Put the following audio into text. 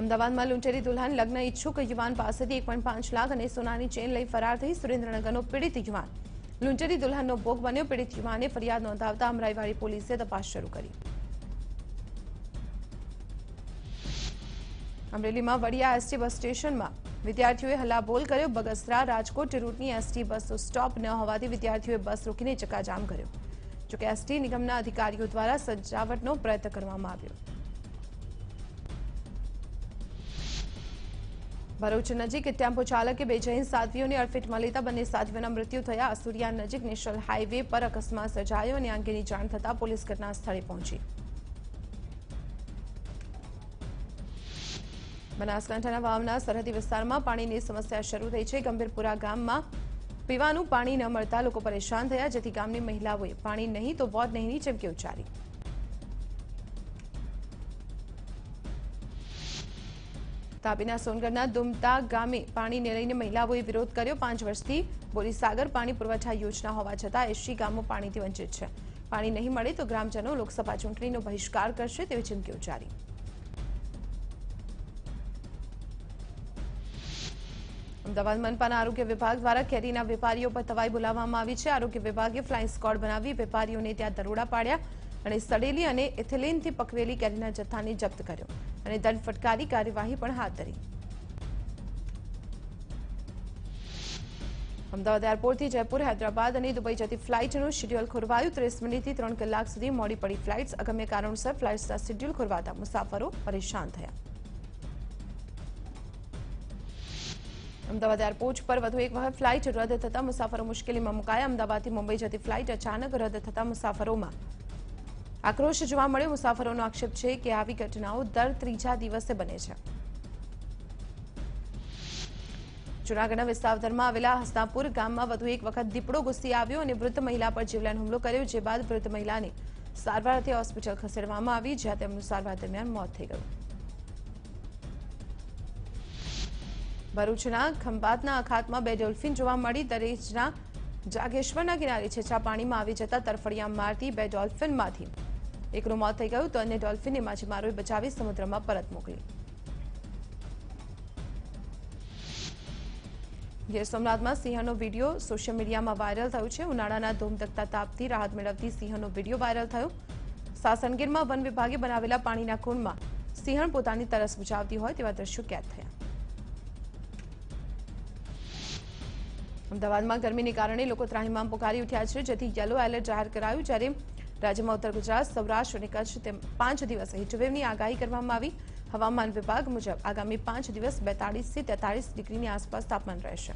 અમદાવાદમાં લૂંટેરી દુલ્હન લગ્ન ઈચ્છુક યુવાન પાસેથી 1.5 લાખ અને સોનાની ચેન લઈ ફરાર થઈ. સુરેન્દ્રનગરનો પીડિત યુવાન લૂંટેરી દુલ્હનનો ભોગ બન્યો. પીડિત યુવાને ફરિયાદ નોંધાવતા અમરાઈવાડી પોલીસે તપાસ શરૂ કરી. અમરેલીમાં વડિયા એસટી બસ સ્ટેશનમાં વિદ્યાર્થીઓએ હલ્લાબોલ કર્યો. બગસરા રાજકોટ રૂટની એસટી બસ સ્ટોપ ન હોવાથી વિદ્યાર્થીઓએ બસ રોકીને ચક્કાજામ કર્યો. જોકે એસટી નિગમના અધિકારીઓ દ્વારા સજાવટનો પ્રયત્ન કરવામાં આવ્યો. ભરૂચ નજીક ટેમ્પો ચાલકે બે જૈન સાધ્વીઓને અડફેટમાં લેતા બંને સાધ્વીઓના મૃત્યુ થયા. અસુરિયા નજીક નેશનલ હાઈવે પર અકસ્માત સર્જાયો અને આ અંગેની જાણ થતાં પોલીસ ઘટના સ્થળે પહોંચી. બનાસકાંઠાના વાવના સરહદી વિસ્તારમાં પાણીની સમસ્યા શરૂ થઈ છે. ગંભીરપુરા ગામમાં પીવાનું પાણી ન મળતા લોકો પરેશાન થયા, જેથી ગામની મહિલાઓએ પાણી નહીં તો વોટ નહીંની ચીમકી ઉચ્ચારી. તાપીના સોનગઢના દુમતા ગામે પાણીને લઈને મહિલાઓએ વિરોધ કર્યો. 5 વર્ષથી બોરીસાગર પાણી પુરવઠા યોજના હોવા છતાં 80 ગામો પાણીથી વંચિત છે. પાણી નહીં મળે તો ગ્રામજનો લોકસભા ચૂંટણીનો બહિષ્કાર કરશે તેવી ચીમકી ઉચ્ચારી. અમદાવાદ મનપાના આરોગ્ય વિભાગ દ્વારા કેરીના વેપારીઓ પર તવાઈ બોલાવવામાં આવી છે. આરોગ્ય વિભાગે ફ્લાઇંગ સ્ક્વોડ બનાવી વેપારીઓને ત્યાં દરોડા પાડ્યા અને સડેલી અને એથિલિનથી પકવેલી કેરીના જથ્થાને જપ્ત કર્યો અને દંડ ફટકારી કાર્યવાહી પણ હાથ ધરી. અમદાવાદ એરપોર્ટથી જયપુર, હૈદરાબાદ અને દુબઈ જતી ફ્લાઇટનું શેડ્યુલ ખોરવાયું. 30 મિનિટથી 3 કલાક સુધી મોડી પડી ફ્લાઇટ્સ. અગમ્ય કારણોસર ફ્લાઇટ્સના શેડ્યુલ ખોરવાતા મુસાફરો પરેશાન થયા. અમદાવાદ એરપોર્ટ પર વધુ એક વખત ફ્લાઇટ રદ થતા મુસાફરો મુશ્કેલીમાં મુકાયા. અમદાવાદથી મુંબઈ જતી ફ્લાઇટ અચાનક રદ થતા મુસાફરોમાં આક્રોશ જોવા મળ્યો. મુસાફરોનો આક્ષેપ છે કે આવી ઘટનાઓ દર ત્રીજા દિવસે બને છે. જૂનાગઢના વિસાવદરમાં આવેલા હસનાપુર ગામમાં વધુ એક વખત દીપડો ઘૂસી આવ્યો અને વૃદ્ધ મહિલા પર જીવલેણ હુમલો કર્યો. જે બાદ વૃદ્ધ મહિલાને સારવાર અર્થે હોસ્પિટલ ખસેડવામાં આવી, જ્યાં તેમનું સારવાર દરમિયાન મોત થઈ ગયું. ભરૂચના ખંભાતના અખાતમાં 2 ડોલ્ફિન જોવા મળી. દરેજના જાગેશ્વરના કિનારે છેછા પાણીમાં આવી જતા તરફડિયા મારતી 2 ડોલ્ફિનમાંથી એકનું મોત થઈ ગયું, તો અન્ય ડોલ્ફિનને માછીમારોએ બચાવી સમુદ્રમાં પરત મોકલી. ગીર સોમનાથમાં સિંહણનો વિડીયો સોશિયલ મીડિયામાં વાયરલ થયો છે. ઉનાળાના ધોમધકતા તાપથી રાહત મેળવતી સિંહણનો વિડીયો વાયરલ થયો. સાસણગીરમાં વન વિભાગે બનાવેલા પાણીના કુંડમાં સિંહણ પોતાની તરસ બુજાવતી હોય તેવા દ્રશ્યો કેદ થયા. અમદાવાદમાં ગરમીને કારણે લોકો ત્રાહિમામ પુકારી ઉઠ્યા છે, જેથી યલો એલર્ટ જાહેર કરાયું. જ્યારે રાજ્યમાં ઉત્તર ગુજરાત, સૌરાષ્ટ્ર અને કચ્છ તેમ 5 દિવસ હીટવેવની આગાહી કરવામાં આવી. હવામાન વિભાગ મુજબ આગામી 5 દિવસ 42 થી 43 ડિગ્રીની આસપાસ તાપમાન રહેશે.